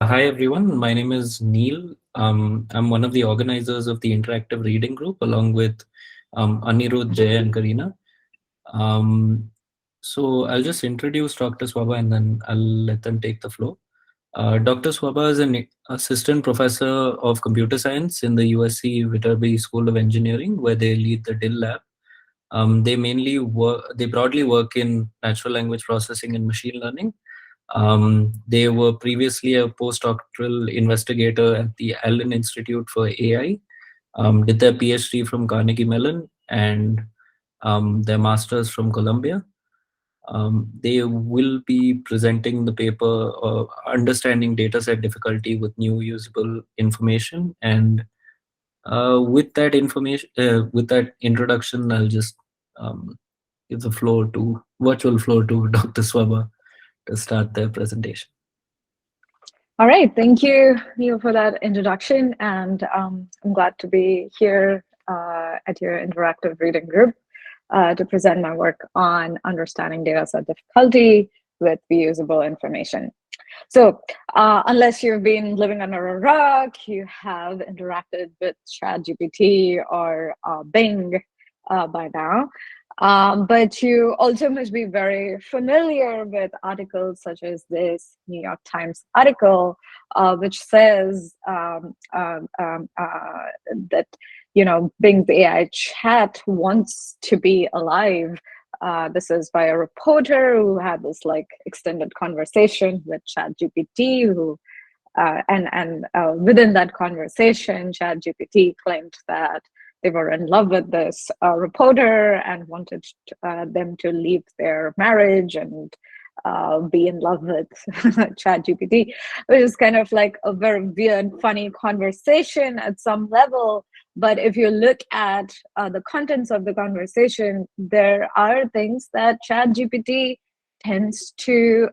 Hi everyone, my name is Neil. I'm one of the organizers of the Interactive Reading Group along with Anirudh, Jay and Karina. So I'll just introduce Dr. Swabha and then I'll let them take the floor. Dr. Swabha is an assistant professor of computer science in the USC Viterbi School of Engineering, where they lead the DILL lab. They broadly work in natural language processing and machine learning. They were previously a postdoctoral investigator at the Allen Institute for AI, did their PhD from Carnegie Mellon and their master's from Columbia. They will be presenting the paper Understanding Dataset Difficulty with New Usable Information. And with that introduction, I'll just give the virtual floor to Dr. Swabha to start their presentation. All right, thank you, Neil, for that introduction. And I'm glad to be here at your interactive reading group to present my work on understanding dataset difficulty with reusable information. So unless you've been living under a rock, you have interacted with ChatGPT or Bing by now. But you also must be very familiar with articles such as this New York Times article, which says that Bing's AI chat wants to be alive. This is by a reporter who had this extended conversation with ChatGPT, and within that conversation, ChatGPT claimed that they were in love with this reporter and wanted them to leave their marriage and be in love with ChatGPT, which is kind of like a very weird, funny conversation at some level. But if you look at the contents of the conversation, there are things that ChatGPT tends to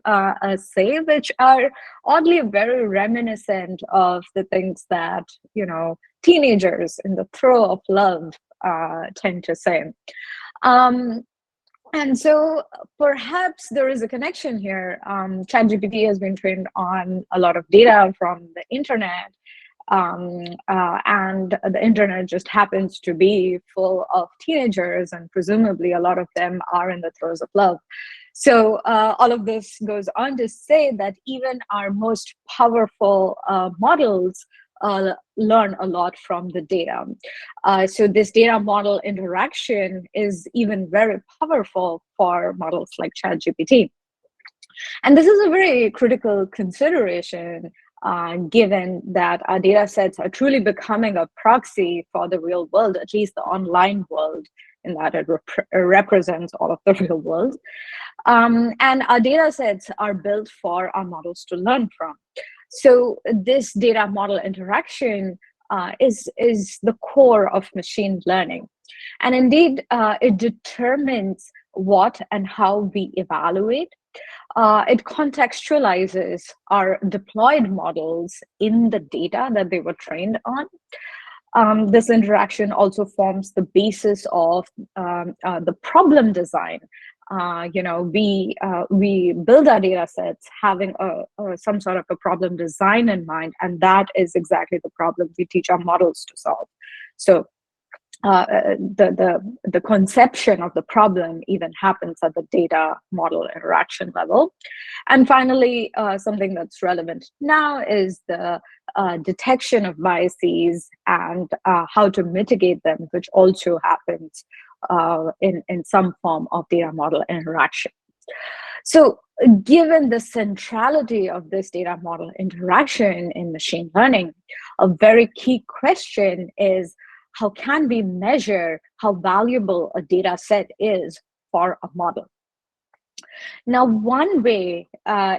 say, which are oddly very reminiscent of the things that teenagers in the throes of love tend to say. And so perhaps there is a connection here. ChatGPT has been trained on a lot of data from the internet, and the internet just happens to be full of teenagers, and presumably a lot of them are in the throes of love. So all of this goes on to say that even our most powerful models learn a lot from the data. So this data model interaction is even very powerful for models like ChatGPT. And this is a very critical consideration given that our data sets are truly becoming a proxy for the real world, at least the online world, in that it represents all of the real world. And our data sets are built for our models to learn from. So this data model interaction is the core of machine learning. And indeed, it determines what and how we evaluate. It contextualizes our deployed models in the data that they were trained on. This interaction also forms the basis of the problem design. We build our data sets having some sort of a problem design in mind, and that is exactly the problem we teach our models to solve. So the conception of the problem even happens at the data model interaction level. And finally, something that's relevant now is the detection of biases and how to mitigate them, which also happens in some form of data model interaction. So given the centrality of this data model interaction in machine learning, a very key question is, how can we measure how valuable a data set is for a model? Now, one way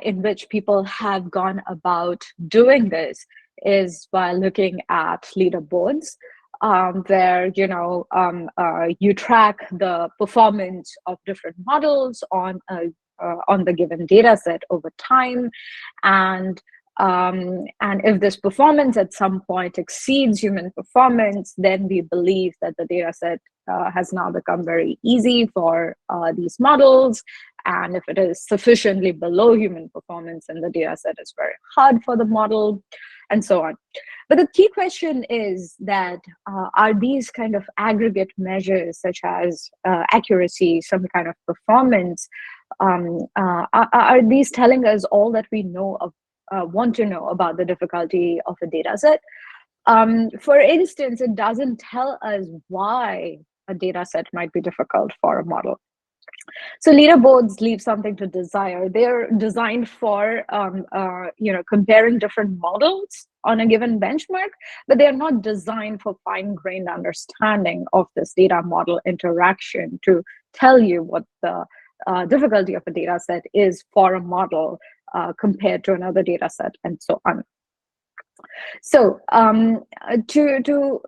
in which people have gone about doing this is by looking at leaderboards, where you track the performance of different models on the given data set over time, and if this performance at some point exceeds human performance, then we believe that the data set has now become very easy for these models, and if it is sufficiently below human performance, then the data set is very hard for the model, and so on. But the key question is that are these kind of aggregate measures, such as accuracy, some kind of performance, are these telling us all that we know of, want to know about the difficulty of a data set? For instance, it doesn't tell us why a data set might be difficult for a model. So leaderboards leave something to desire. They're designed for comparing different models on a given benchmark, but they're not designed for fine-grained understanding of this data model interaction to tell you what the difficulty of a data set is for a model compared to another data set, and so on. So to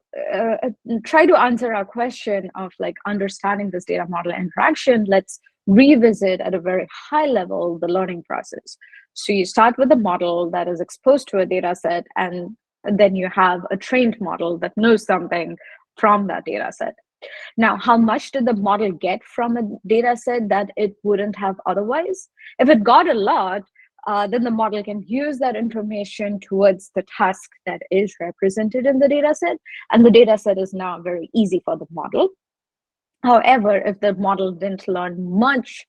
try to answer our question of like understanding this data model interaction, let's revisit at a very high level the learning process. So you start with a model that is exposed to a data set, and then you have a trained model that knows something from that data set. Now, how much did the model get from a data set that it wouldn't have otherwise? If it got a lot, then the model can use that information towards the task that is represented in the data set, and the data set is now very easy for the model. However, if the model didn't learn much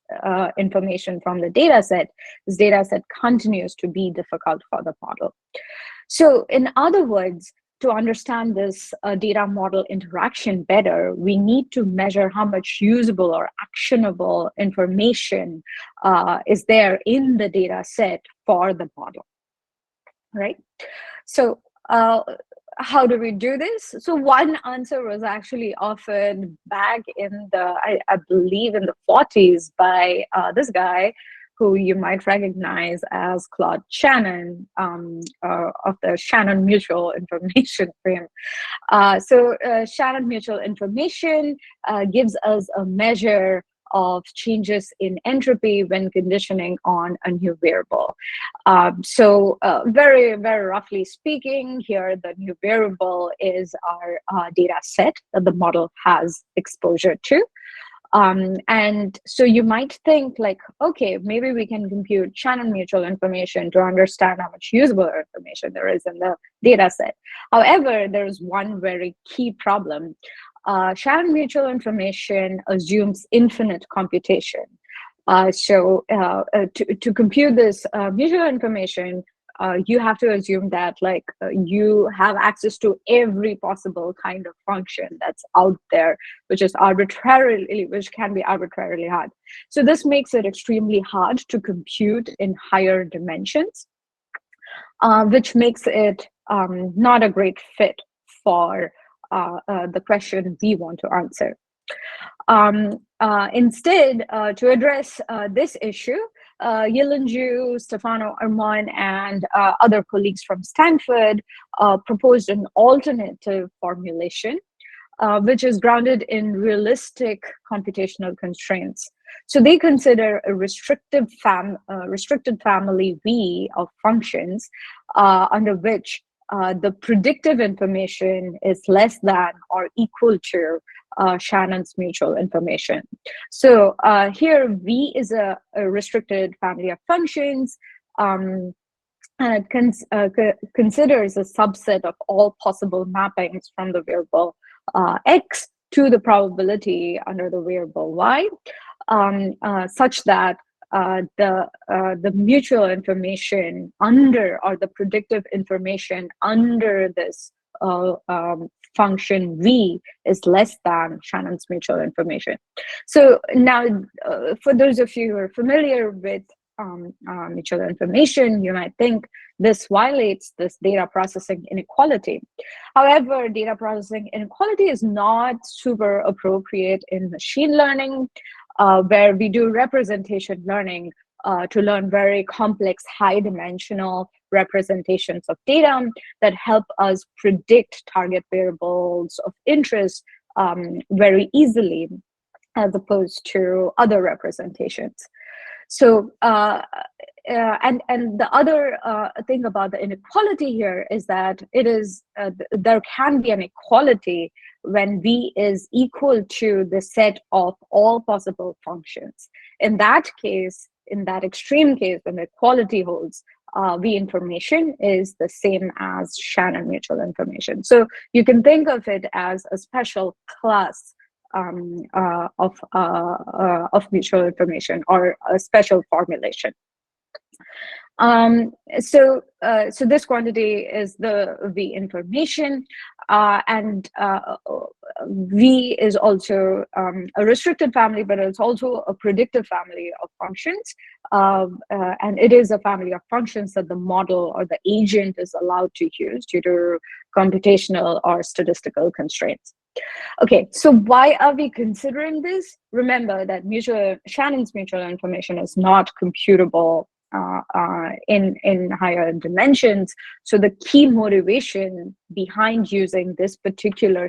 information from the data set, this data set continues to be difficult for the model. So in other words, to understand this data model interaction better, we need to measure how much usable or actionable information is there in the data set for the model, right? So how do we do this? So one answer was actually offered back in the, I believe in the 40s by this guy, who you might recognize as Claude Shannon of the Shannon Mutual Information Frame. So Shannon Mutual Information gives us a measure of changes in entropy when conditioning on a new variable. So very, very roughly speaking, here the new variable is our data set that the model has exposure to. And so you might think like, okay, maybe we can compute Shannon mutual information to understand how much usable information there is in the data set. However, there's one very key problem. Shannon mutual information assumes infinite computation. So to compute this mutual information, you have to assume that like you have access to every possible kind of function that's out there, which can be arbitrarily hard. So this makes it extremely hard to compute in higher dimensions, which makes it not a great fit for the question we want to answer. Instead, to address this issue, Yilin, Stefano Armon, and other colleagues from Stanford proposed an alternative formulation, which is grounded in realistic computational constraints. So they consider a restricted family V of functions under which the predictive information is less than or equal to Shannon's mutual information. So here V is a restricted family of functions, and it considers a subset of all possible mappings from the variable X to the probability under the variable Y, such that the mutual information under, or the predictive information under this function V is less than Shannon's mutual information. So now, for those of you who are familiar with mutual information, you might think this violates this data processing inequality. However, data processing inequality is not super appropriate in machine learning, where we do representation learning to learn very complex, high-dimensional representations of data that help us predict target variables of interest very easily, as opposed to other representations. So, and the other thing about the inequality here is that it is there can be an equality when V is equal to the set of all possible functions. In that case, in that extreme case, when the equality holds, V information is the same as Shannon mutual information. So you can think of it as a special class of mutual information, or a special formulation. So this quantity is the V information, and V is also a restricted family, but it's also a predictive family of functions, and it is a family of functions that the model or the agent is allowed to use due to computational or statistical constraints. Okay, so why are we considering this? Remember that Shannon's mutual information is not computable in higher dimensions. So the key motivation behind using this particular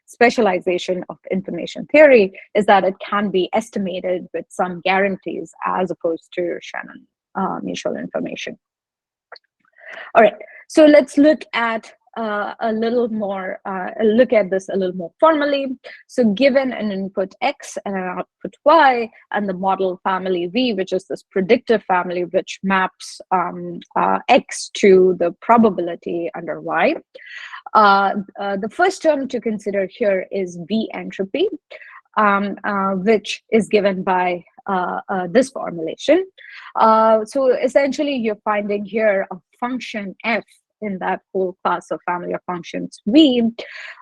specialization of information theory is that it can be estimated with some guarantees as opposed to Shannon mutual information. All right, so let's look at look at this a little more formally. So given an input X and an output Y, and the model family V, which is this predictive family which maps X to the probability under Y, the first term to consider here is V entropy, which is given by this formulation. So essentially, you're finding here a function F in that whole class of family of functions V,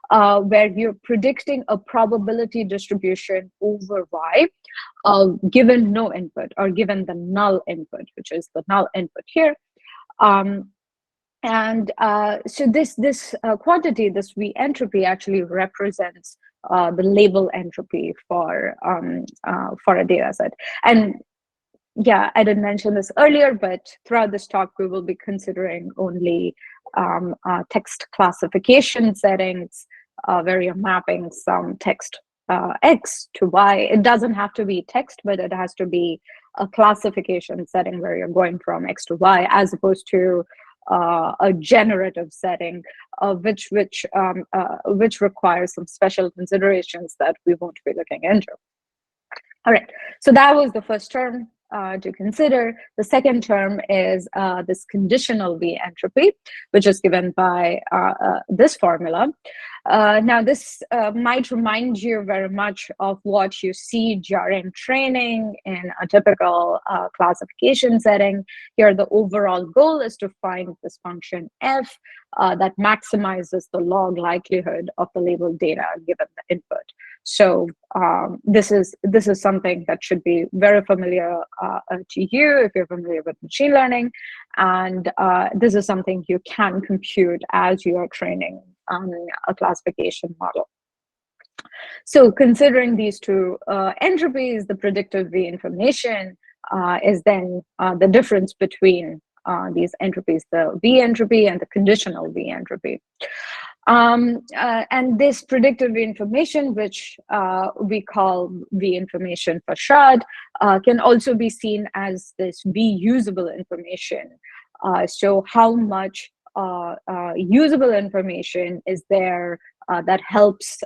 where you're predicting a probability distribution over Y, given no input, or given the null input, which is the null input here. So this quantity, this V entropy, actually represents the label entropy for a data set. And yeah, I didn't mention this earlier, but throughout this talk, we will be considering only text classification settings, where you're mapping some text X to Y. It doesn't have to be text, but it has to be a classification setting where you're going from X to Y, as opposed to a generative setting, which requires some special considerations that we won't be looking into. All right, so that was the first term to consider. The second term is this conditional V entropy, which is given by this formula. Now, this might remind you very much of what you see during training in a typical classification setting. Here, the overall goal is to find this function F that maximizes the log likelihood of the labeled data given the input. So this is something that should be very familiar to you if you're familiar with machine learning, and this is something you can compute as you are training a classification model. So considering these two entropies, the predictive V information is then the difference between these entropies, the V entropy and the conditional V entropy. And this predictive information, which we call V information for short, can also be seen as this V usable information. So how much usable information is there that helps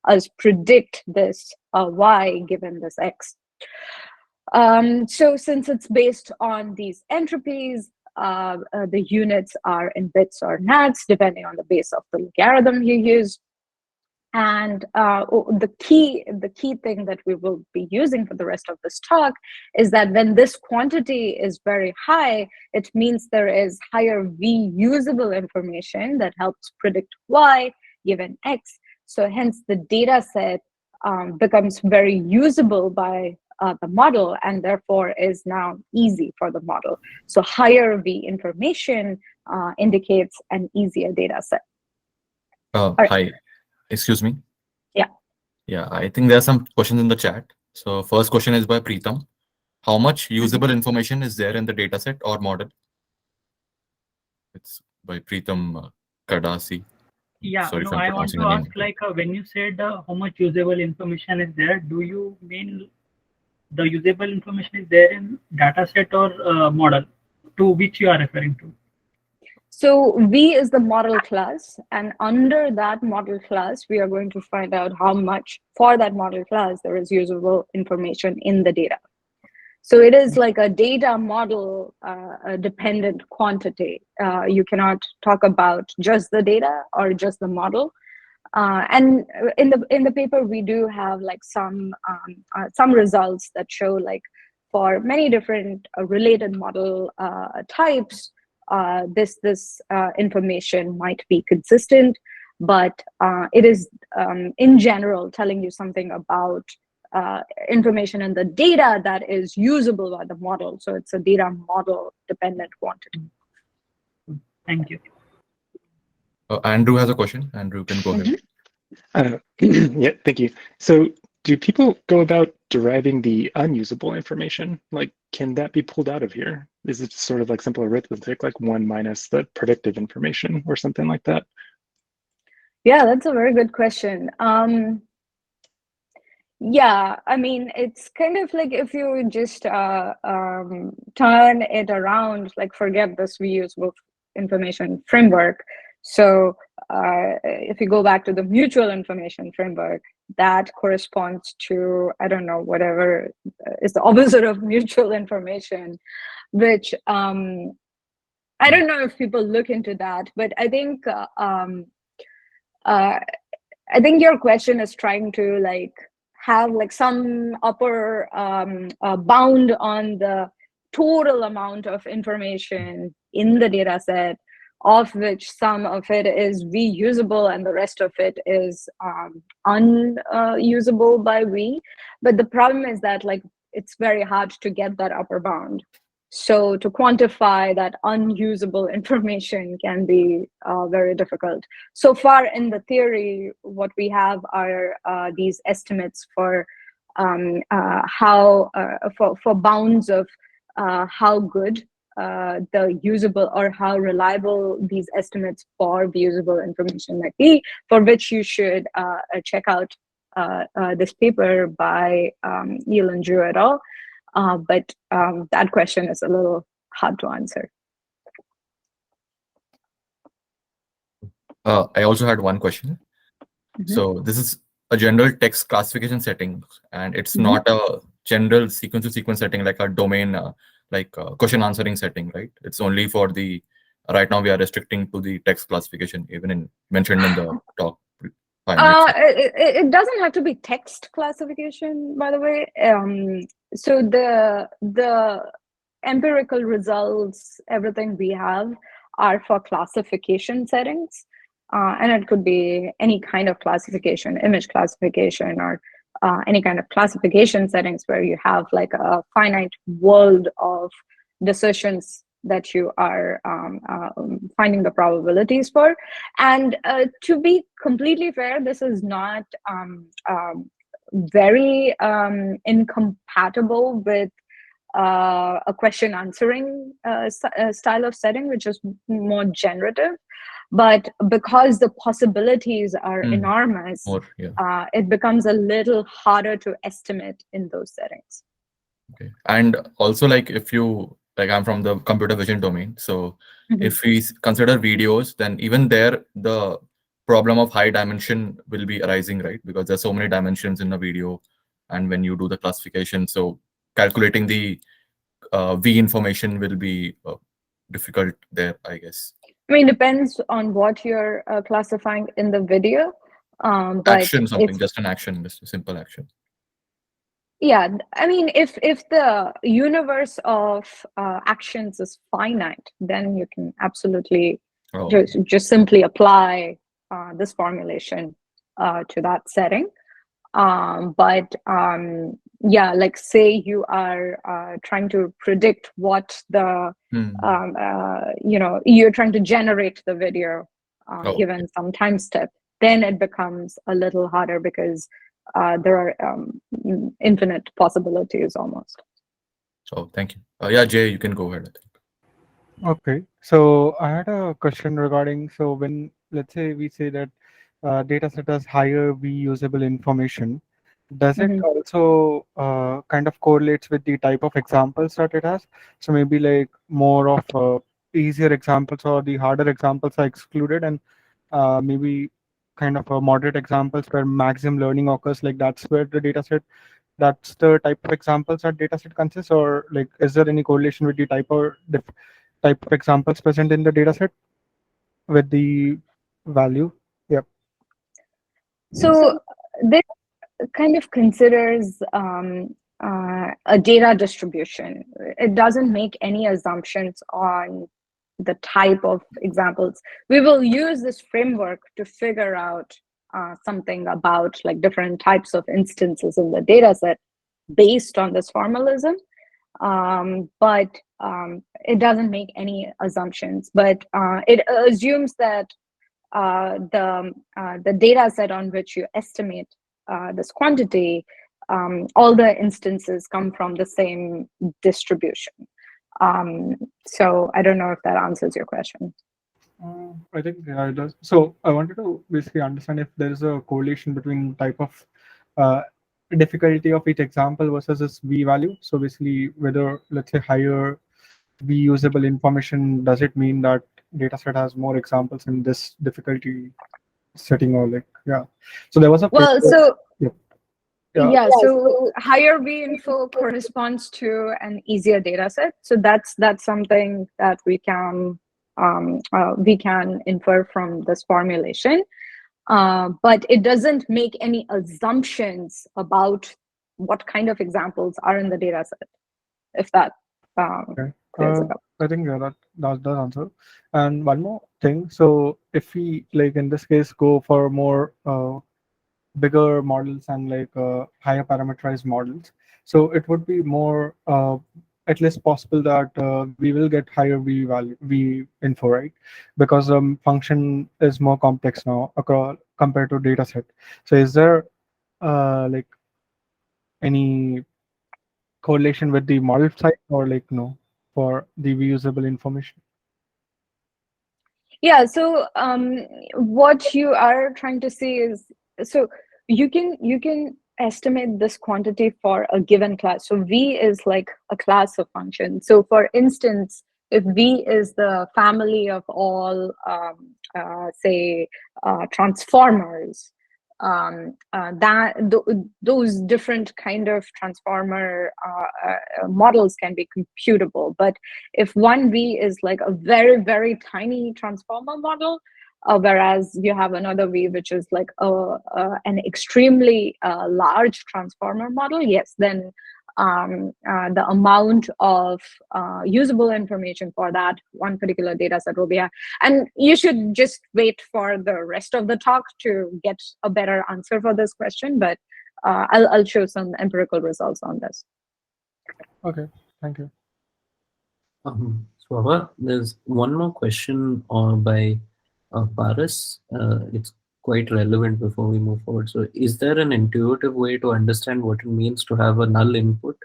us predict this Y given this X. So since it's based on these entropies, the units are in bits or nats, depending on the base of the logarithm you use. And the key thing that we will be using for the rest of this talk is that when this quantity is very high, it means there is higher V usable information that helps predict Y given X. So hence the data set becomes very usable by the model, and therefore is now easy for the model. So higher V information indicates an easier data set. Hi, excuse me. Yeah. Yeah, I think there are some questions in the chat. So first question is by Preetham. How much usable information is there in the data set or model? It's by Preetham Kadasi. Yeah, sorry no, if I'm I want pronouncing to the ask, name. like, when you said how much usable information is there, do you mean the usable information is there in data set or model, to which you are referring to? So V is the model class, and under that model class, we are going to find out how much for that model class there is usable information in the data. So it is like a data model dependent quantity. You cannot talk about just the data or just the model. And in the paper, we do have like some results that show like for many different related model types, this information might be consistent, but it is in general telling you something about information in the data that is usable by the model. So it's a data model dependent quantity. Thank you. Andrew has a question. Andrew, can go ahead. Yeah, thank you. So do people go about deriving the unusable information? Like, can that be pulled out of here? Is it sort of like simple arithmetic, like 1 minus the predictive information or something like that? Yeah, that's a very good question. Yeah, I mean, it's kind of like if you just turn it around, like forget this reusable information framework. So if you go back to the mutual information framework, that corresponds to, I don't know, whatever is the opposite of mutual information, which I don't know if people look into that, but I think your question is trying to like have like some upper bound on the total amount of information in the data set, of which some of it is reusable and the rest of it is unusable by we. But the problem is that like it's very hard to get that upper bound. So to quantify that unusable information can be very difficult. So far in the theory, what we have are these estimates for how for bounds of how good the usable or how reliable these estimates for the usable information might be, for which you should check out this paper by Yil and Drew et al. But that question is a little hard to answer. I also had one question. So this is a general text classification setting, and it's not a general sequence to sequence setting like a domain, question answering setting, right? It's only for the, right now we are restricting to the text classification, even mentioned in the talk. It doesn't have to be text classification, by the way. So the empirical results, everything we have are for classification settings. And it could be any kind of classification, image classification, or any kind of classification settings where you have like a finite world of decisions that you are finding the probabilities for. And to be completely fair, this is not very incompatible with a question answering style of setting, which is more generative. But because the possibilities are enormous, it becomes a little harder to estimate in those settings. Okay. And also, like, if you, like, I'm from the computer vision domain. So if we consider videos, then even there, the problem of high dimension will be arising, right? Because there's so many dimensions in a video. And when you do the classification, so calculating the V information will be difficult there, I guess. I mean, depends on what you're classifying in the video. But action, something, just an action, just a simple action. Yeah, I mean, if the universe of actions is finite, then you can absolutely just simply apply this formulation to that setting. But yeah, like say you are trying to predict what the you're trying to generate the video given some time step, then it becomes a little harder because there are infinite possibilities almost. Oh, thank you. Yeah, Jay, you can go ahead. Okay, so I had a question regarding, so when, let's say we say that data set has higher reusable information, does it also kind of correlates with the type of examples that it has? So maybe like more of easier examples or the harder examples are excluded, and maybe kind of a moderate examples where maximum learning occurs, like that's where the data set, that's the type of examples that data set consists, or like is there any correlation with the type of examples present in the data set with the value? Yep. So this kind of considers a data distribution. It doesn't make any assumptions on the type of examples. We will use this framework to figure out something about like different types of instances in the data set based on this formalism. But it doesn't make any assumptions, but it assumes that the data set on which you estimate this quantity, all the instances come from the same distribution. So I don't know if that answers your question. I think yeah, it does. So I wanted to basically understand if there is a correlation between type of difficulty of each example versus its V value. So basically, whether let's say higher V usable information, does it mean that dataset has more examples in this difficulty setting, or like yeah? So there was a Well, paper, so yep. yeah, so higher V info corresponds to an easier data set. So that's something that we can infer from this formulation. But it doesn't make any assumptions about what kind of examples are in the data set, if that Okay. clears it up. I think yeah, that does answer. And one more thing. So if we like in this case go for more bigger models and like higher parameterized models, so it would be more at least possible that we will get higher V value, V info, right? Because function is more complex now across compared to data set. So is there like any correlation with the model size, or like no, for the reusable information? Yeah, so what you are trying to see is, so you can estimate this quantity for a given class. So V is like a class of functions. So for instance, if V is the family of all, say, transformers, those different kind of transformer models can be computable. But if one V is like a very, very tiny transformer model, whereas you have another V which is like an extremely large transformer model, yes, then the amount of usable information for that one particular data set will be high. And you should just wait for the rest of the talk to get a better answer for this question, but I'll show some empirical results on this. Okay, thank you. Swabha, there's one more question by Paris. It's quite relevant before we move forward. So is there an intuitive way to understand what it means to have a null input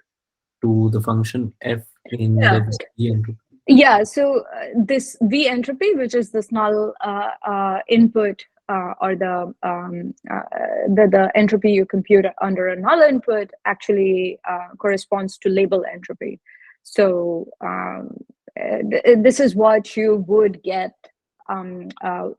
to the function f in the V entropy? Yeah, so this V entropy, which is this null input, or the entropy you compute under a null input, actually corresponds to label entropy. So this is what you would get,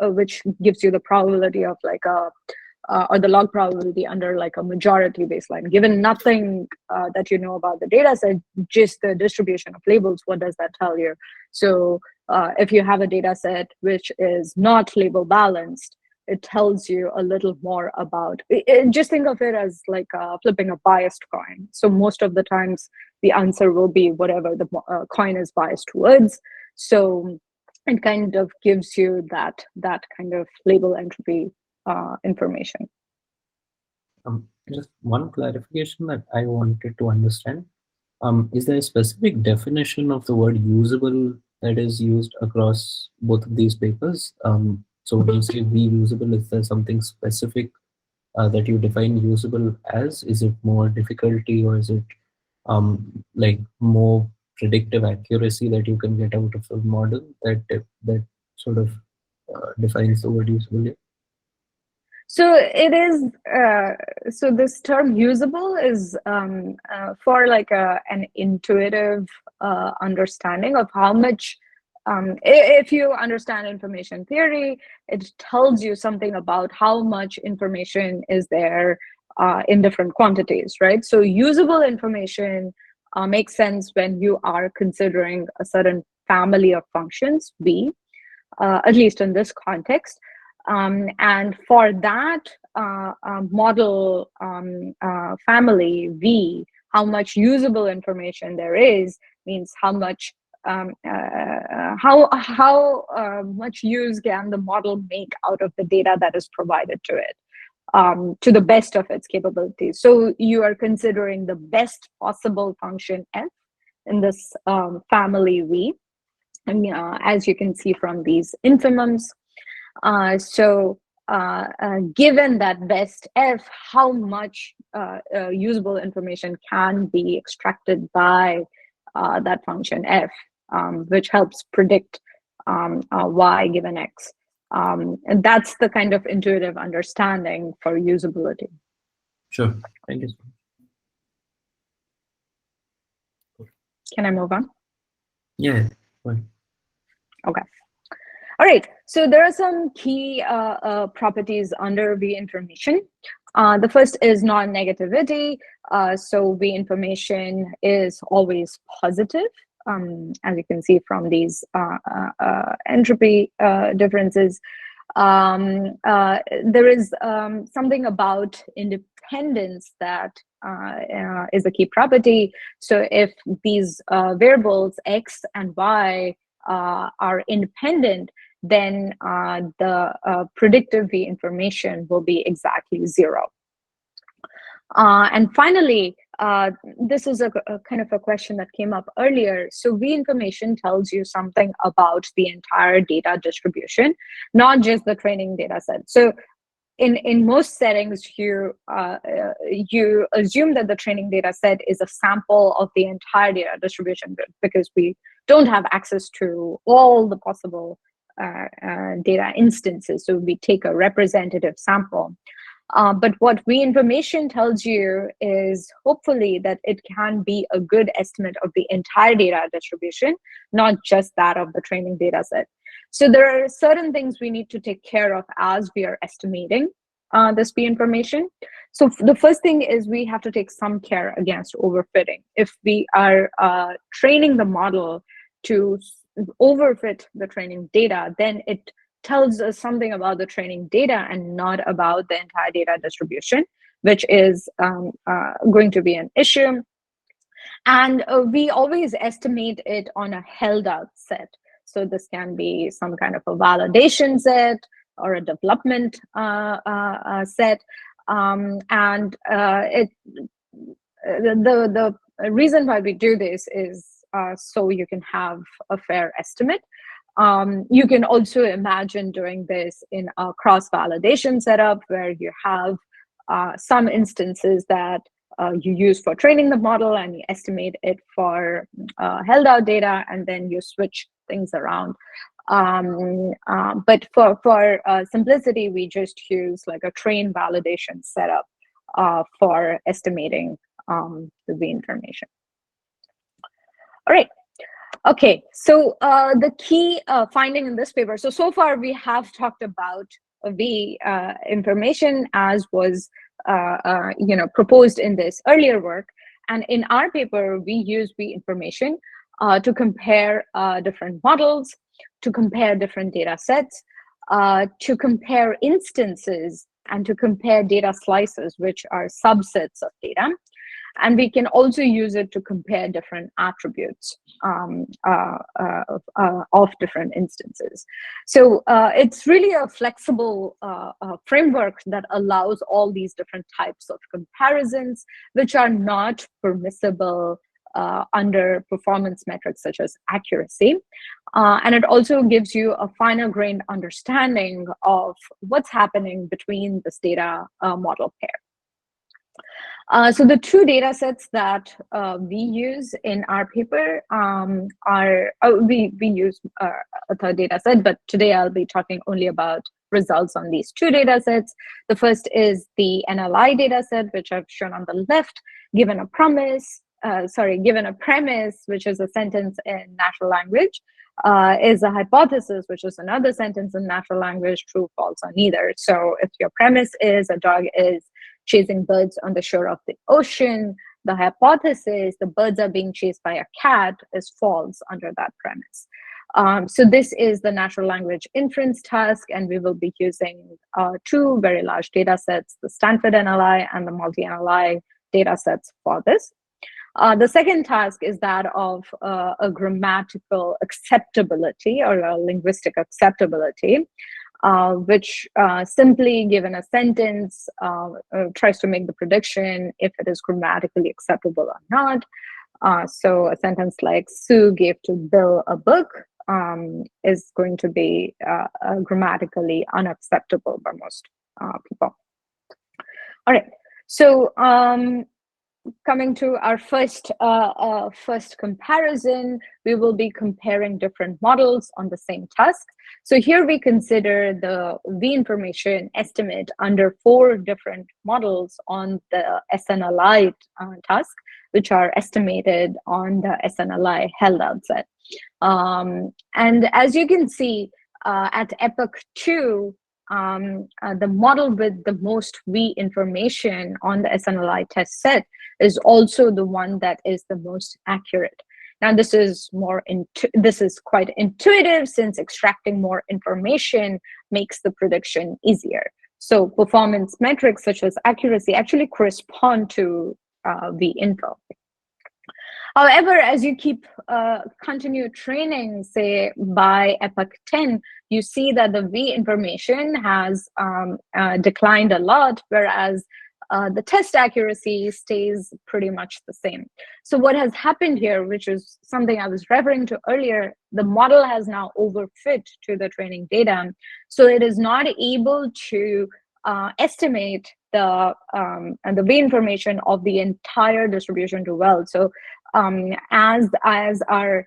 which gives you the probability of like or the log probability under like a majority baseline. Given nothing that you know about the data set, just the distribution of labels, what does that tell you? So if you have a data set which is not label balanced, it tells you a little more about it. Just think of it as like flipping a biased coin. So most of the times the answer will be whatever the coin is biased towards. So it kind of gives you that kind of label entropy information. Just one clarification that I wanted to understand. Is there a specific definition of the word usable that is used across both of these papers? So when you say V usable, is there something specific that you define usable as? Is it more difficulty, or is it like more predictive accuracy that you can get out of a model that sort of defines the word usable? So it is. So this term usable is for like an intuitive understanding of how much if you understand information theory, it tells you something about how much information is there in different quantities, right? So usable information makes sense when you are considering a certain family of functions, V, at least in this context. And for that model family, V, how much usable information there is means how much much use can the model make out of the data that is provided to it, to the best of its capabilities. So you are considering the best possible function F in this family V, and as you can see from these infimums. Given that best F, how much usable information can be extracted by that function F, which helps predict Y given X. And that's the kind of intuitive understanding for usability. Sure, thank you. Can I move on? Yeah, fine. Okay. All right, so there are some key properties under V information. The first is non-negativity. So V information is always positive, as you can see from these entropy differences. There is something about independence that is a key property. So if these variables X and Y are independent, then the predictive V information will be exactly 0. And finally, this is a kind of a question that came up earlier. So V information tells you something about the entire data distribution, not just the training data set. So in most settings, you assume that the training data set is a sample of the entire data distribution, because we don't have access to all the possible data instances. So we take a representative sample. But what V information tells you is hopefully that it can be a good estimate of the entire data distribution, not just that of the training data set. So there are certain things we need to take care of as we are estimating this V information. So the first thing is we have to take some care against overfitting. If we are training the model to overfit the training data, then it tells us something about the training data and not about the entire data distribution, which is going to be an issue. And we always estimate it on a held out set. So this can be some kind of a validation set or a development set. The reason why we do this is so you can have a fair estimate. You can also imagine doing this in a cross-validation setup where you have some instances that you use for training the model and you estimate it for held out data, and then you switch things around. But for simplicity, we just use like a train validation setup for estimating the V information. All right. Okay, so the key finding in this paper, so far we have talked about V information as was proposed in this earlier work, and in our paper we use V information to compare different models, to compare different data sets, to compare instances, and to compare data slices, which are subsets of data. And we can also use it to compare different attributes of different instances. So it's really a flexible framework that allows all these different types of comparisons, which are not permissible under performance metrics such as accuracy. And it also gives you a finer grained understanding of what's happening between this data model pair. So the two data sets that we use in our paper we use a third data set, but today I'll be talking only about results on these two data sets. The first is the NLI data set, which I've shown on the left, given a premise, which is a sentence in natural language, is a hypothesis, which is another sentence in natural language, true, false, or neither. So if your premise is a dog is chasing birds on the shore of the ocean, the hypothesis, the birds are being chased by a cat, is false under that premise. So this is the natural language inference task, and we will be using two very large data sets, the Stanford NLI and the multi-NLI data sets for this. The second task is that of a grammatical acceptability or a linguistic acceptability, which simply given a sentence tries to make the prediction if it is grammatically acceptable or not. So a sentence like Sue gave to Bill a book is going to be grammatically unacceptable by most people. All right, so coming to our first comparison, we will be comparing different models on the same task. So here we consider the V information estimate under 4 different models on the SNLI task, which are estimated on the SNLI held out set. And as you can see, at epoch 2, the model with the most V information on the SNLI test set is also the one that is the most accurate. Now, this is quite intuitive, since extracting more information makes the prediction easier. So performance metrics such as accuracy actually correspond to V info. However, as you continue training, say by epoch 10, you see that the V information has declined a lot, whereas the test accuracy stays pretty much the same. So what has happened here, which is something I was referring to earlier, the model has now overfit to the training data. So it is not able to estimate the V information of the entire distribution too well. So as our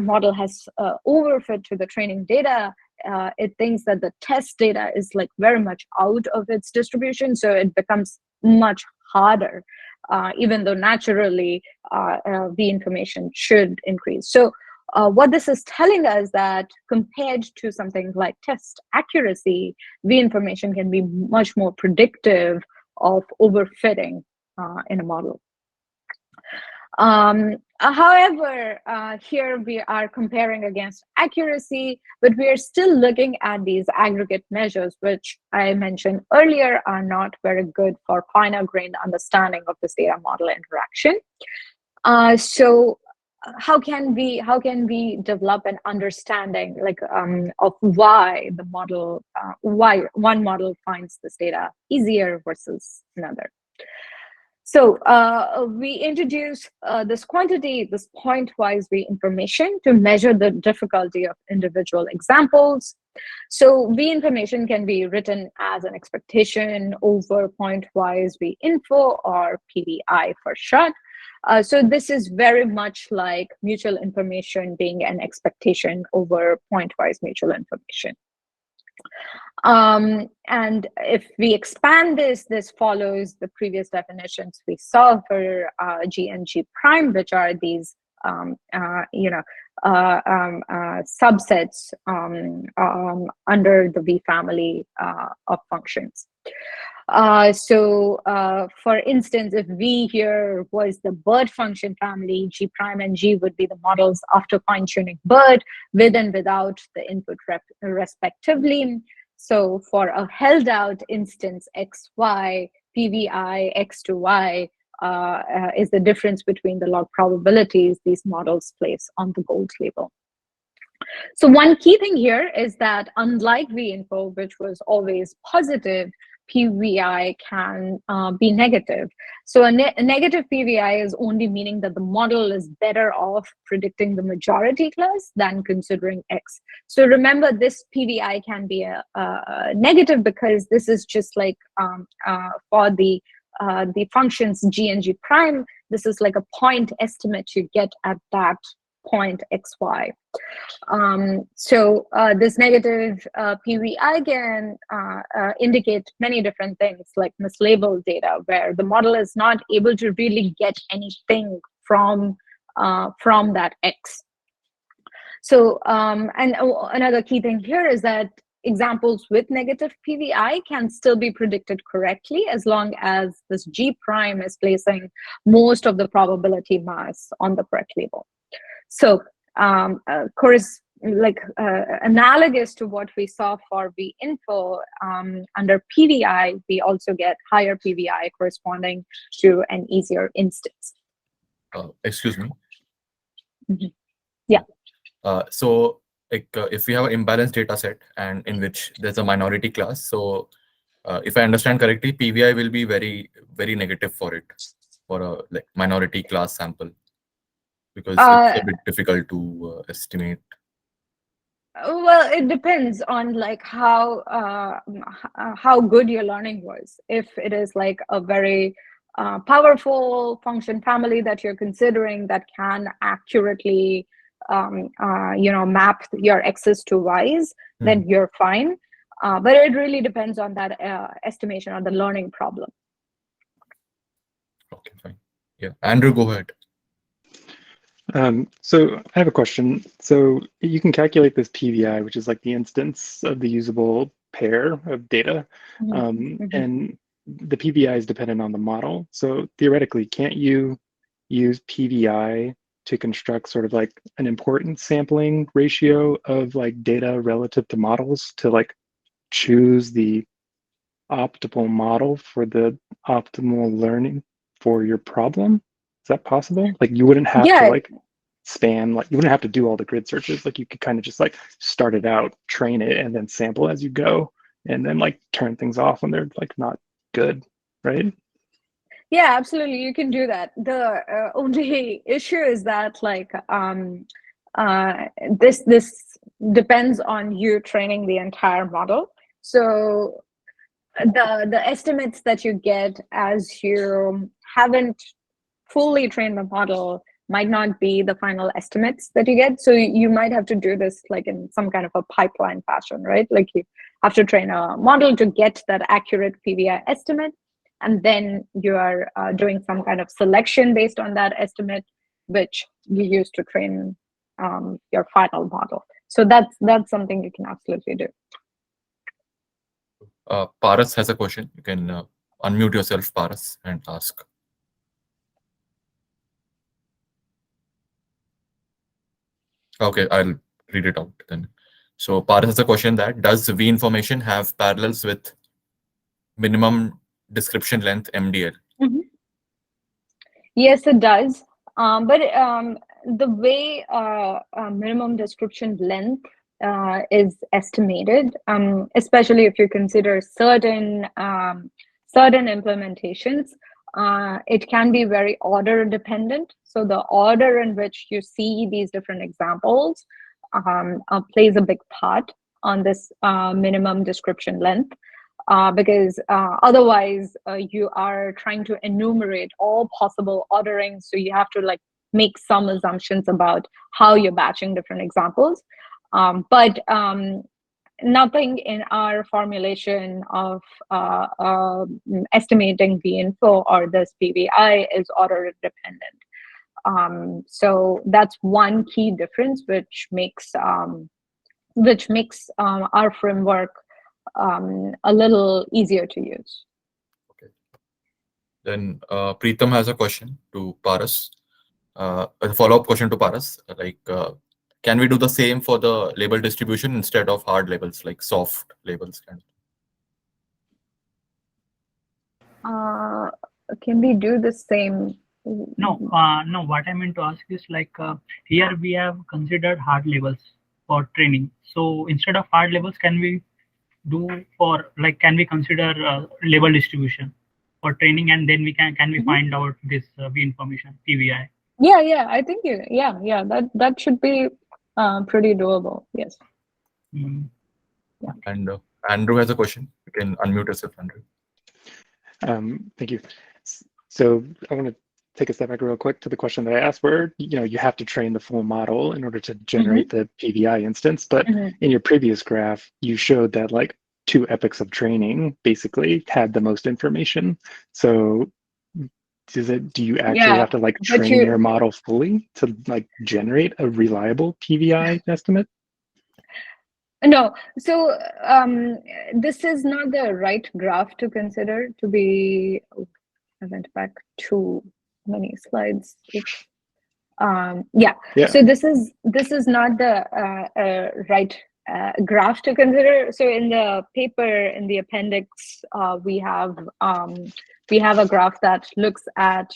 model has overfit to the training data, it thinks that the test data is like very much out of its distribution, so it becomes much harder, even though naturally the information should increase. So what this is telling us that compared to something like test accuracy, V information can be much more predictive of overfitting in a model. However, here we are comparing against accuracy, but we are still looking at these aggregate measures, which I mentioned earlier are not very good for finer grained understanding of this data model interaction. So how can we develop an understanding of why the model, why one model finds this data easier versus another? So we introduce this quantity, this point-wise V information to measure the difficulty of individual examples. So V information can be written as an expectation over point-wise V info, or PVI for short. So this is very much like mutual information being an expectation over point-wise mutual information. And if we expand this follows the previous definitions we saw for G and G prime, which are these subsets under the V family of functions. So for instance, if V here was the bird function family, G prime and G would be the models after fine-tuning bird with and without the input respectively. So for a held out instance XY, PVI X to Y is the difference between the log probabilities these models place on the gold label. So one key thing here is that unlike V info, which was always positive, PVI can be negative. So a negative PVI is only meaning that the model is better off predicting the majority class than considering X. So remember, this PVI can be a negative because this is just like for the functions G and G prime, this is like a point estimate you get at that point XY. So this negative PVI can indicate many different things, like mislabeled data, where the model is not able to really get anything from that X. So, and another key thing here is that examples with negative PVI can still be predicted correctly as long as this G prime is placing most of the probability mass on the correct label. So, analogous to what we saw for V-info, under PVI, we also get higher PVI corresponding to an easier instance. Excuse me. Mm-hmm. Yeah. So if we have an imbalanced data set and in which there's a minority class, so if I understand correctly, PVI will be very, very negative for it, for a minority class sample, because it's a bit difficult to estimate. Well, it depends on how good your learning was. If it is like a very powerful function family that you're considering that can accurately map your x's to y's, then you're fine. But it really depends on that estimation on the learning problem. Okay, fine. Yeah, Andrew, go ahead. So I have a question. So you can calculate this PVI, which is like the instance of the usable pair of data, and the PVI is dependent on the model. So theoretically, can't you use PVI to construct sort of like an importance sampling ratio of like data relative to models to like choose the optimal model for the optimal learning for your problem? Is that possible? Like you wouldn't have to like span, like you wouldn't have to do all the grid searches. Like you could kind of just like start it out, train it, and then sample as you go, and then like turn things off when they're like not good, right? Yeah, absolutely. You can do that. The only issue is that like this depends on you training the entire model. So the estimates that you get as you haven't fully trained the model might not be the final estimates that you get. So you might have to do this like in some kind of a pipeline fashion, right? Like you have to train a model to get that accurate PVI estimate. And then you are doing some kind of selection based on that estimate, which you use to train your final model. So that's something you can absolutely do. Paras has a question. You can unmute yourself, Paras, and ask. Okay, I'll read it out then. So Paras has a question that, does V information have parallels with minimum description length MDL? Yes, it does. But the way minimum description length is estimated, especially if you consider certain implementations, it can be very order dependent. So the order in which you see these different examples plays a big part on this minimum description length. Because otherwise you are trying to enumerate all possible orderings. So you have to like make some assumptions about how you're batching different examples. But nothing in our formulation of estimating V-info or this PVI is order dependent. So that's one key difference, which makes our framework a little easier to use. Okay. Then Preetham has a question to Paras. A follow-up question to Paras. Like, can we do the same for the label distribution instead of hard labels, like soft labels? Can we do the same? No, no. What I meant to ask is like here we have considered hard labels for training. So instead of hard labels, can we do for like can we consider label distribution for training, and then we can we find out this V information PVI? Yeah, I think that should be pretty doable. Yes. Yeah. And Andrew has a question. You can unmute yourself, Andrew. Thank you. So I want to take a step back real quick to the question that I asked, where you have to train the full model in order to generate the PVI instance. But in your previous graph, you showed that like 2 epochs of training basically had the most information. So Do you actually Yeah, have to like but train your model fully to like generate a reliable PVI estimate? No, so this is not the right graph to consider to be. Oh, I went back too many slides. Oops. Yeah. So this is not the right graph to consider. So in the paper, in the appendix, we have a graph that looks at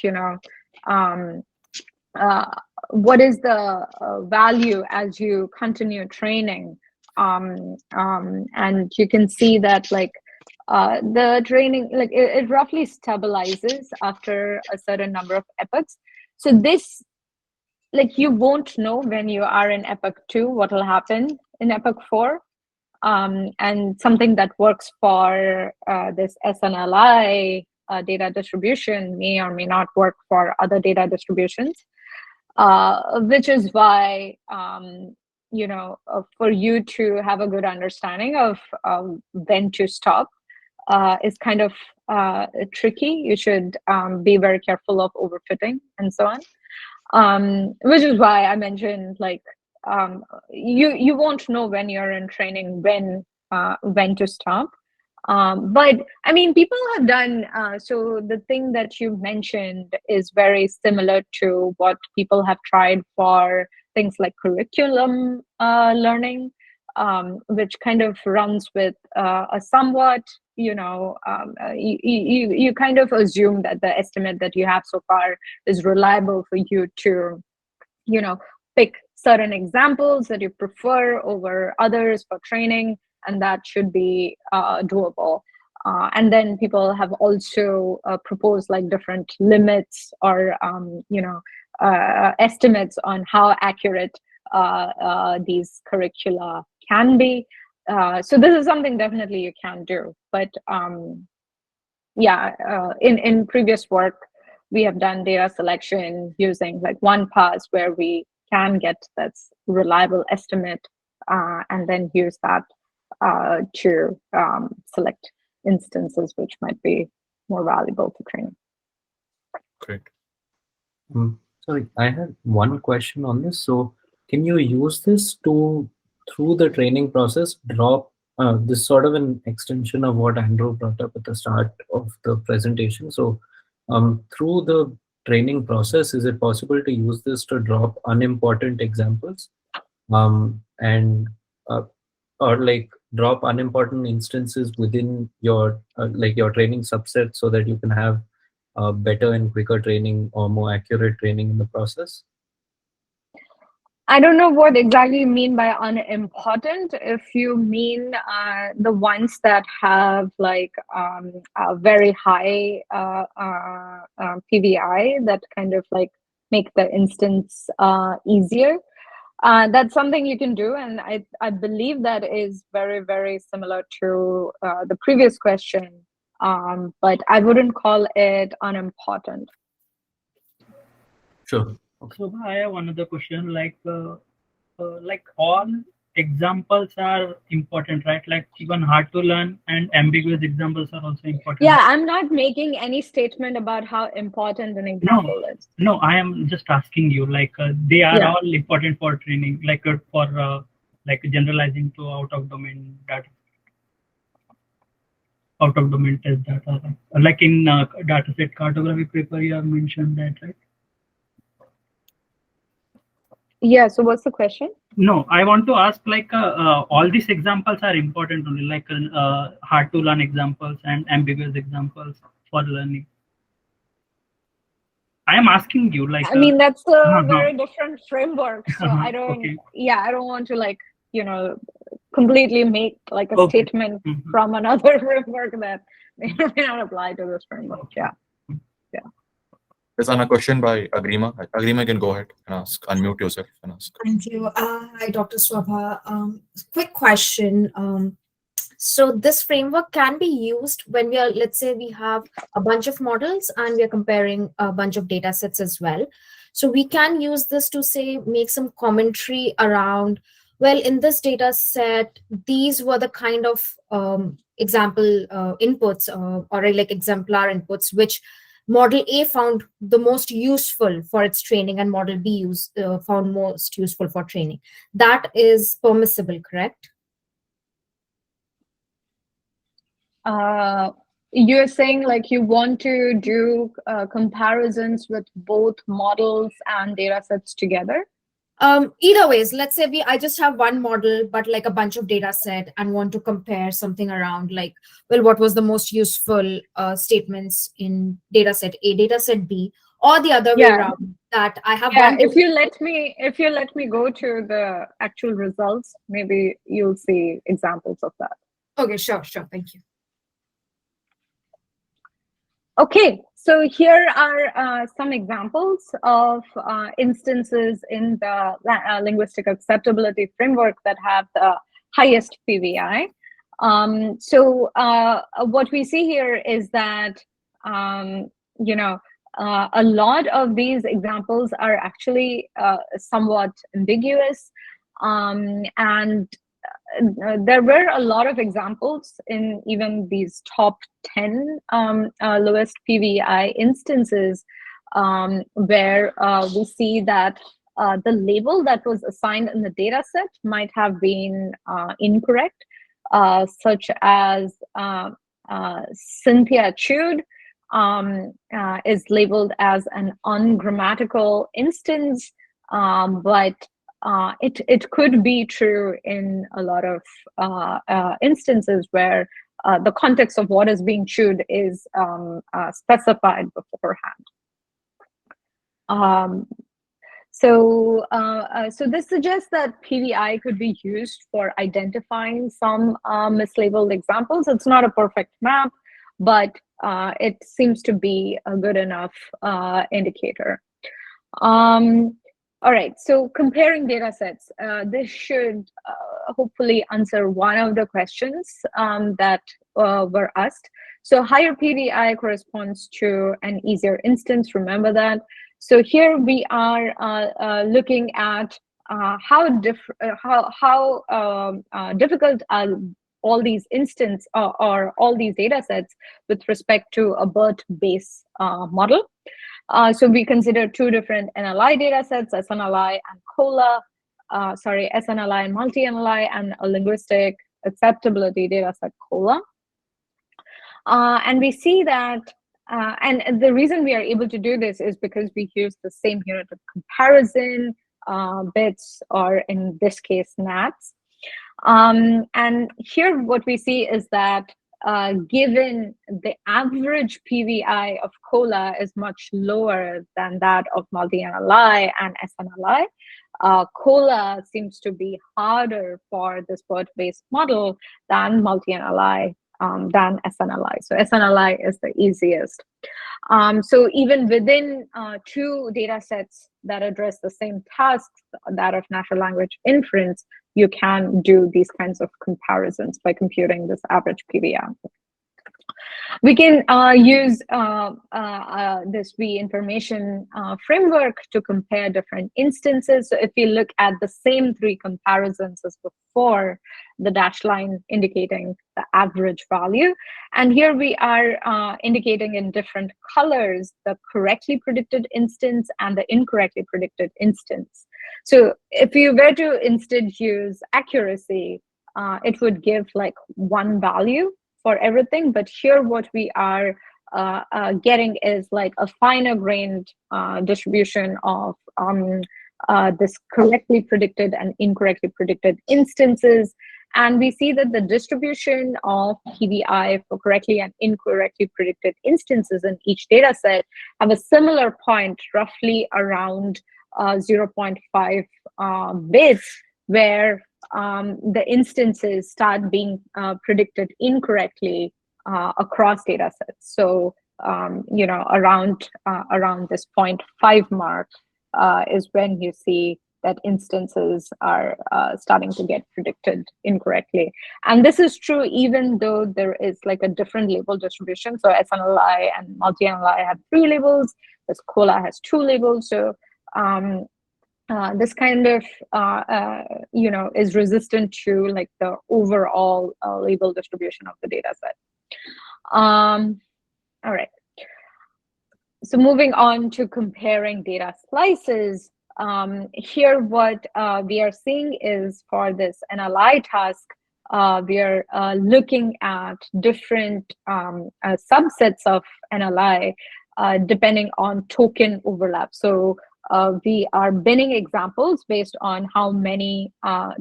what is the value as you continue training. And you can see that the training, it roughly stabilizes after a certain number of epochs. So this, you won't know when you are in epoch 2 what will happen in epoch 4. And something that works for this SNLI data distribution may or may not work for other data distributions, which is why for you to have a good understanding of when to stop is kind of tricky. You should be very careful of overfitting and so on, which is why I mentioned you won't know when you're in training when to stop. But I mean, people have done so the thing that you mentioned is very similar to what people have tried for things like curriculum learning, which kind of runs with a somewhat, you kind of assume that the estimate that you have so far is reliable for you to, pick certain examples that you prefer over others for training, and that should be doable. And then people have also proposed different limits or, estimates on how accurate these curricula can be. So this is something definitely you can do. But in previous work, we have done data selection using one pass where we can get that reliable estimate and then use that to select instances which might be more valuable for training. Great. Sorry, I had one question on this. So can you use this to, through the training process, drop this sort of an extension of what Andrew brought up at the start of the presentation? So through the training process, is it possible to use this to drop unimportant examples and or drop unimportant instances within your your training subset so that you can have better and quicker training or more accurate training in the process? I don't know what exactly you mean by unimportant. If you mean the ones that have a very high PVI that kind of make the instance easier, that's something you can do. And I believe that is very, very similar to the previous question, but I wouldn't call it unimportant. Sure. Okay. So I have another question. All examples are important, right? Even hard to learn and ambiguous examples are also important. Yeah, I'm not making any statement about how important an example is. No, I am just asking you. They are all important for training, for generalizing to out of domain data. Out of domain test data, like in dataset cartography paper, you have mentioned that, right? Yeah, so what's the question? No, I want to ask all these examples are important only, hard to learn examples and ambiguous examples for learning. I am asking you I mean, that's a very different framework. So I don't, I don't want to completely make a statement from another framework that may or may not apply to this framework. Yeah. There's a question by Agrima. Agrima, can go ahead and ask. Unmute yourself and ask. Thank you. Hi, Dr. Swabha. Quick question. So this framework can be used when we are, let's say we have a bunch of models and we are comparing a bunch of data sets as well. So we can use this to say, make some commentary around, well, in this data set, these were the kind of example inputs or exemplar inputs, which model A found the most useful for its training and model B found most useful for training. That is permissible, correct? You're saying like you want to do comparisons with both models and data sets together? Either ways, let's say I just have one model, but like a bunch of data set and want to compare something around like, well, what was the most useful statements in data set A, data set B, or the other way around, that I have one. If you let me go to the actual results, maybe you'll see examples of that. Okay, sure, thank you. Okay, so here are some examples of instances in the linguistic acceptability framework that have the highest PVI. So what we see here is that, you know, a lot of these examples are actually somewhat ambiguous, and there were a lot of examples in even these top 10 lowest PVI instances where we see that the label that was assigned in the data set might have been incorrect, such as Cynthia Chewed is labeled as an ungrammatical instance, but it could be true in a lot of instances where the context of what is being chewed is specified beforehand. So this suggests that PVI could be used for identifying some mislabeled examples. It's not a perfect map, but it seems to be a good enough indicator. All right, so comparing data sets, this should hopefully answer one of the questions that were asked. So higher PVI corresponds to an easier instance, remember that. So here we are looking at how difficult are all these instances or all these data sets with respect to a BERT-based model. So we consider two different NLI data sets, SNLI and COLA, SNLI and multi-NLI, and a linguistic acceptability data set, COLA. And we see that, and the reason we are able to do this is because we use the same unit of comparison, bits, or in this case, NATs. And here what we see is that given the average PVI of COLA is much lower than that of multi-NLI and SNLI, COLA seems to be harder for this BERT-based model than multi-NLI, than SNLI. So SNLI is the easiest. So even within two data sets that address the same tasks, that of natural language inference, you can do these kinds of comparisons by computing this average PVI. We can use this V-information framework to compare different instances. So if we look at the same three comparisons as before, the dashed line indicating the average value. And here we are indicating in different colors the correctly predicted instance and the incorrectly predicted instance. So if you were to instead use accuracy, it would give like one value for everything, but here what we are getting is like a finer grained distribution of this correctly predicted and incorrectly predicted instances. And we see that the distribution of PVI for correctly and incorrectly predicted instances in each data set have a similar point, roughly around 0.5 bits, where the instances start being predicted incorrectly across data sets. So, you know, around this 0.5 mark is when you see that instances are starting to get predicted incorrectly. And this is true even though there is like a different label distribution. So SNLI and multi-NLI have 3 labels, this COLA has 2 labels. So this kind of, you know, is resistant to like the overall label distribution of the data set. All right. So moving on to comparing data slices, here what we are seeing is for this NLI task, we are looking at different subsets of NLI depending on token overlap. So we are binning examples based on how many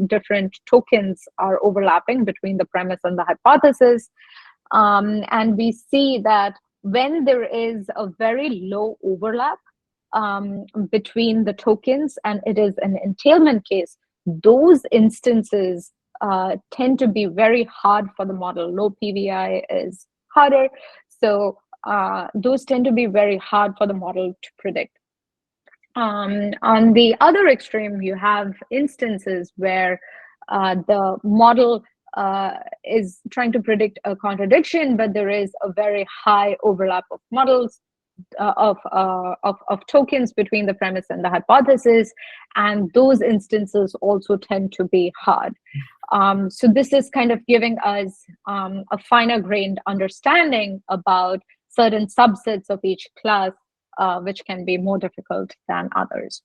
different tokens are overlapping between the premise and the hypothesis. And we see that when there is a very low overlap between the tokens and it is an entailment case, those instances tend to be very hard for the model. Low PVI is harder. So those tend to be very hard for the model to predict. On the other extreme, you have instances where the model is trying to predict a contradiction, but there is a very high overlap of models of tokens between the premise and the hypothesis, and those instances also tend to be hard. So this is kind of giving us a finer grained understanding about certain subsets of each class, which can be more difficult than others.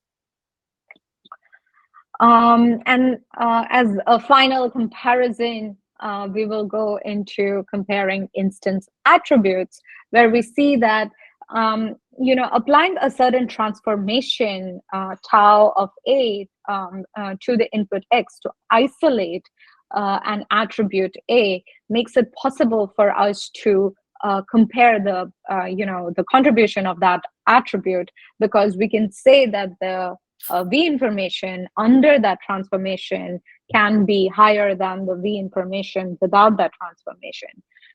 And as a final comparison, we will go into comparing instance attributes, where we see that applying a certain transformation tau of A to the input X to isolate an attribute A makes it possible for us to compare the the contribution of that attribute, because we can say that the V information under that transformation can be higher than the V information without that transformation.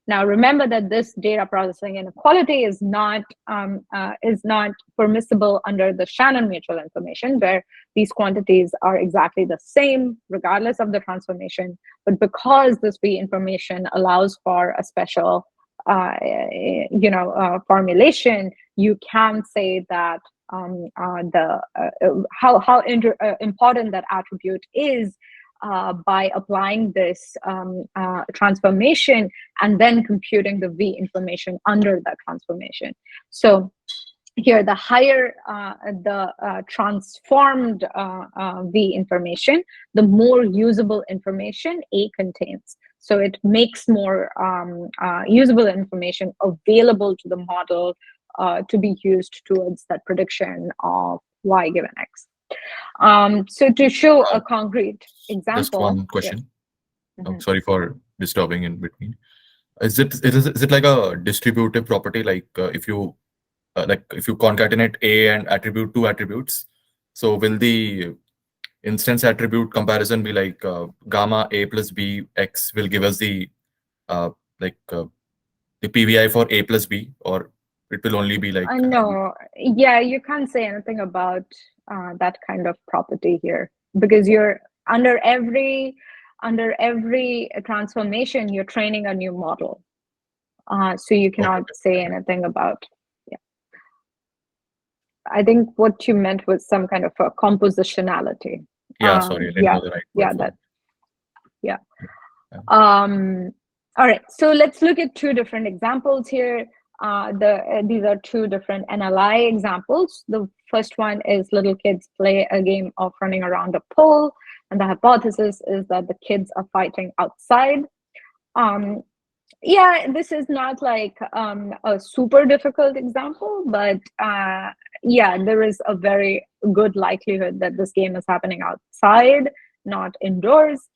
Now, remember that this data processing inequality is not permissible under the Shannon mutual information, where these quantities are exactly the same regardless of the transformation. But because this V information allows for a special formulation, you can say that how important that attribute is by applying this transformation and then computing the V information under that transformation. So here, the higher the transformed V information, the more usable information A contains. So it makes more usable information available to the model to be used towards that prediction of Y given X. So to show a concrete example. Just one question. Yes. I'm sorry for disturbing in between. Is it like a distributive property? Like if you concatenate A and attribute two attributes, so will the instance attribute comparison be like gamma A plus B X will give us the PVI for A plus B, or it will only be like no, yeah, you can't say anything about that kind of property here, because you're under every transformation you're training a new model, so you cannot say anything about. Yeah, I think what you meant was some kind of a compositionality. Yeah, sorry, I didn't know the right word. All right, so let's look at two different examples here. These are two different NLI examples. The first one is little kids play a game of running around a pole, and the hypothesis is that the kids are fighting outside. Yeah, this is not like a super difficult example, but yeah, there is a very good likelihood that this game is happening outside, not indoors.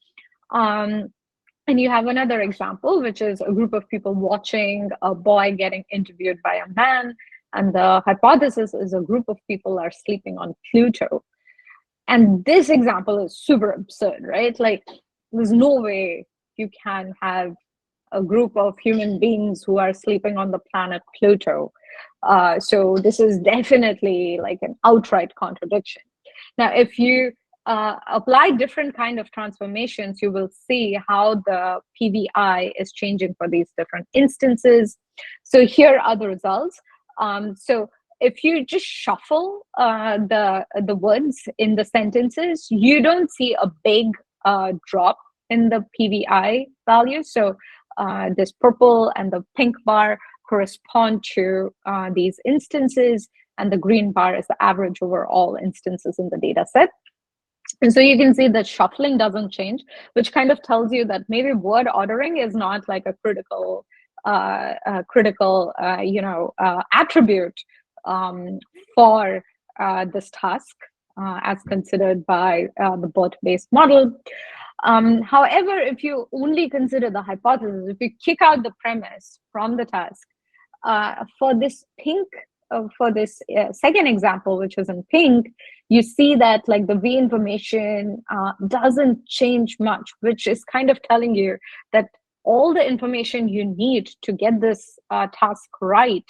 And you have another example, which is a group of people watching a boy getting interviewed by a man. And the hypothesis is a group of people are sleeping on Pluto. And this example is super absurd, right? Like, there's no way you can have a group of human beings who are sleeping on the planet Pluto. So this is definitely like an outright contradiction. Now, if you apply different kind of transformations, you will see how the PVI is changing for these different instances. So here are the results. So if you just shuffle the words in the sentences, you don't see a big drop in the PVI value. So this purple and the pink bar correspond to these instances, and the green bar is the average over all instances in the data set. And so you can see that shuffling doesn't change, which kind of tells you that maybe word ordering is not like a critical attribute for this task as considered by the BERT-based model. However, if you only consider the hypothesis, if you kick out the premise from the task, for this pink, for this second example, which is in pink, you see that like the V information doesn't change much, which is kind of telling you that all the information you need to get this task right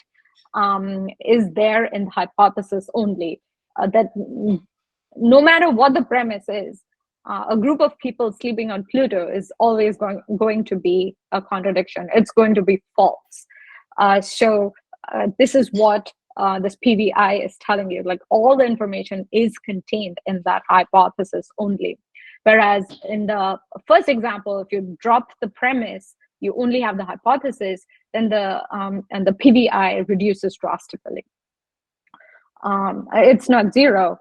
is there in the hypothesis only. That no matter what the premise is, a group of people sleeping on Pluto is always going to be a contradiction. It's going to be false. So this is what this PVI is telling you, like all the information is contained in that hypothesis only. Whereas in the first example, if you drop the premise, you only have the hypothesis, then the PVI reduces drastically. It's not zero,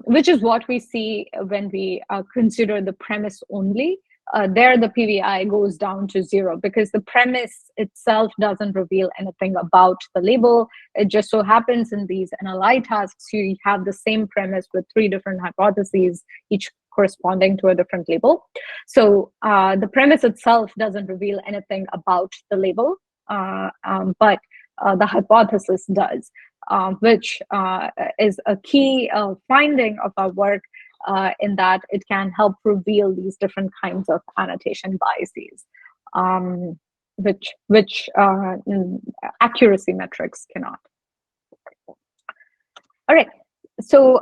which is what we see when we consider the premise only. There the PVI goes down to zero because the premise itself doesn't reveal anything about the label. It just so happens in these NLI tasks, you have the same premise with 3 different hypotheses, each corresponding to a different label. So the premise itself doesn't reveal anything about the label, but the hypothesis does, which is a key finding of our work, in that it can help reveal these different kinds of annotation biases, which accuracy metrics cannot. All right, so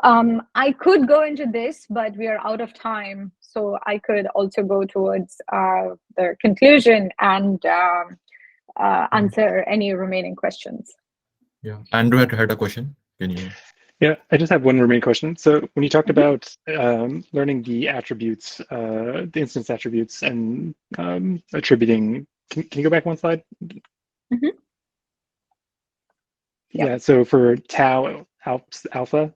I could go into this, but we are out of time. So I could also go towards the conclusion and answer any remaining questions. Yeah, Andrew had a question. Can you? Yeah, I just have one remaining question. So when you talked about learning the attributes, the instance attributes, and attributing, can you go back one slide? Mm-hmm. Yeah, so for tau alpha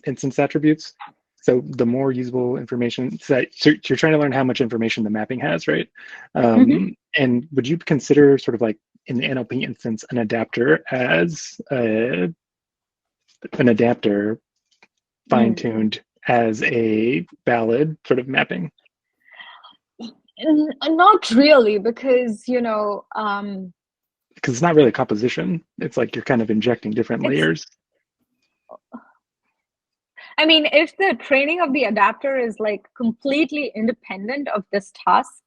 instance attributes, so the more usable information, so you're trying to learn how much information the mapping has, right? And would you consider sort of like in the NLP instance an adapter as an adapter fine-tuned as a valid sort of mapping? Not really, because because it's not really composition. It's like you're kind of injecting different layers. I mean, if the training of the adapter is like completely independent of this task,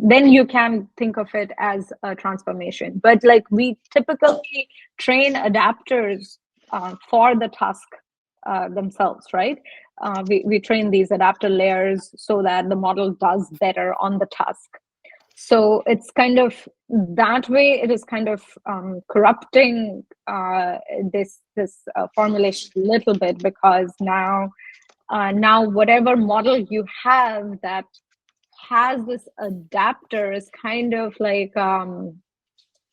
then you can think of it as a transformation. But like we typically train adapters for the task themselves, right? We train these adapter layers so that the model does better on the task. So it's kind of that way. It is kind of corrupting this formulation a little bit, because now whatever model you have that has this adapter is kind of like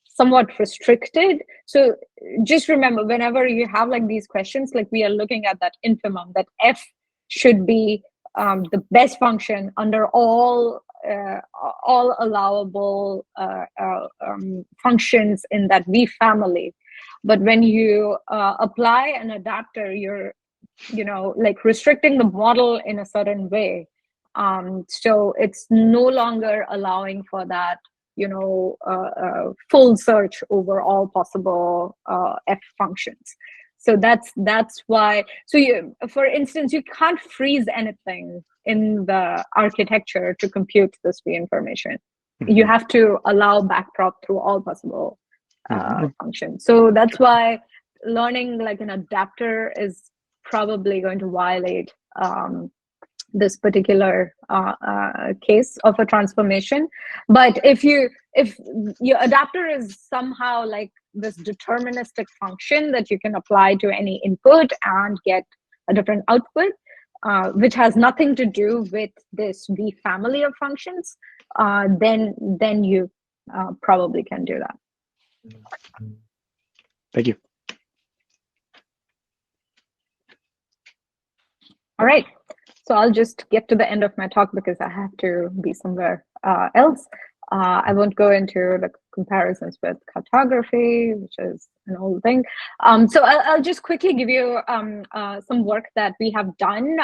somewhat restricted. So just remember, whenever you have like these questions, like we are looking at that infimum, that F should be the best function under all allowable functions in that V family. But when you apply an adapter, you're like restricting the model in a certain way. So it's no longer allowing for that, full search over all possible F functions. So that's why. So for instance, you can't freeze anything in the architecture to compute this V information. You have to allow backprop through all possible functions. So that's why learning like an adapter is probably going to violate this particular case of a transformation. But if your adapter is somehow like this deterministic function that you can apply to any input and get a different output, which has nothing to do with this V family of functions, then you probably can do that. Thank you. All right, so I'll just get to the end of my talk because I have to be somewhere else. I won't go into the comparisons with cartography, which is an old thing. So I'll just quickly give you some work that we have done,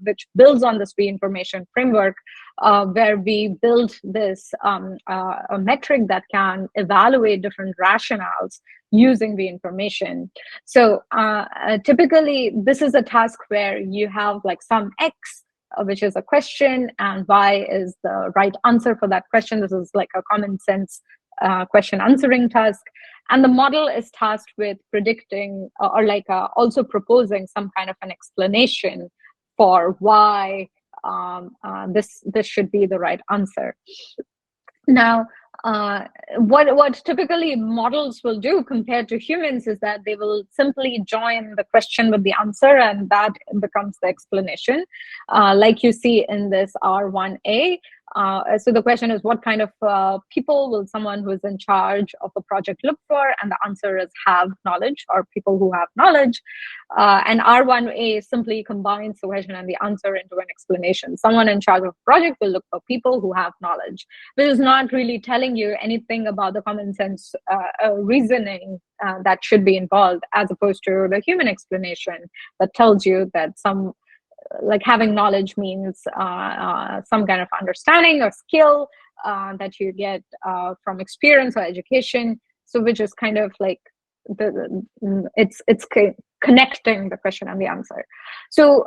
which builds on this reinformation framework, where we build this a metric that can evaluate different rationales using the information. So typically, this is a task where you have like some X, which is a question, and Y is the right answer for that question. This is like a common sense question answering task. And the model is tasked with predicting or like also proposing some kind of an explanation for why this should be the right answer. Now, what typically models will do compared to humans is that they will simply join the question with the answer, and that becomes the explanation, like you see in this R1A. So the question is, what kind of people will someone who is in charge of a project look for? And the answer is have knowledge, or people who have knowledge. And R1A simply combines the question and the answer into an explanation. Someone in charge of a project will look for people who have knowledge, which is not really telling you anything about the common sense reasoning that should be involved, as opposed to the human explanation that tells you that like having knowledge means some kind of understanding or skill that you get from experience or education. So which is kind of like it's connecting the question and the answer. So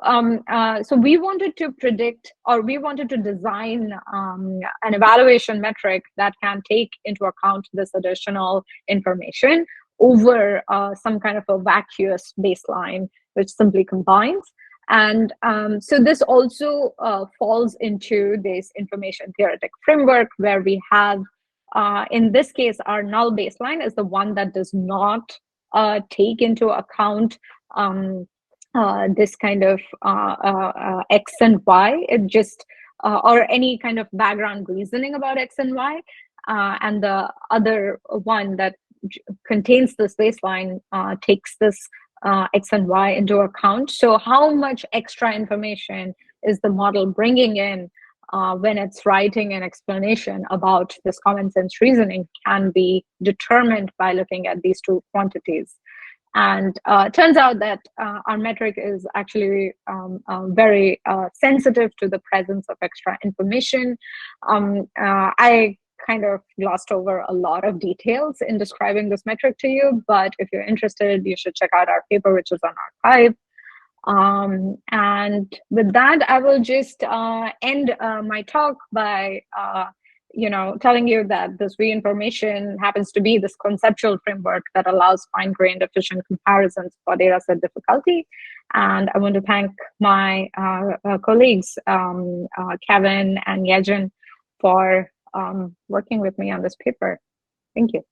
so we wanted to predict, or we wanted to design an evaluation metric that can take into account this additional information over some kind of a vacuous baseline, which simply combines. And so this also falls into this information theoretic framework, where we have, in this case, our null baseline is the one that does not take into account this kind of X and Y. It just, or any kind of background reasoning about X and Y. And the other one that contains this baseline takes this X and Y into account. So how much extra information is the model bringing in when it's writing an explanation about this common sense reasoning can be determined by looking at these two quantities. And it turns out that our metric is actually very sensitive to the presence of extra information. I kind of glossed over a lot of details in describing this metric to you, but if you're interested, you should check out our paper, which is on arXiv. And with that, I will just end my talk by telling you that this reinformation happens to be this conceptual framework that allows fine-grained efficient comparisons for data set difficulty. And I want to thank my colleagues, Kevin and Yejin, for working with me on this paper. Thank you.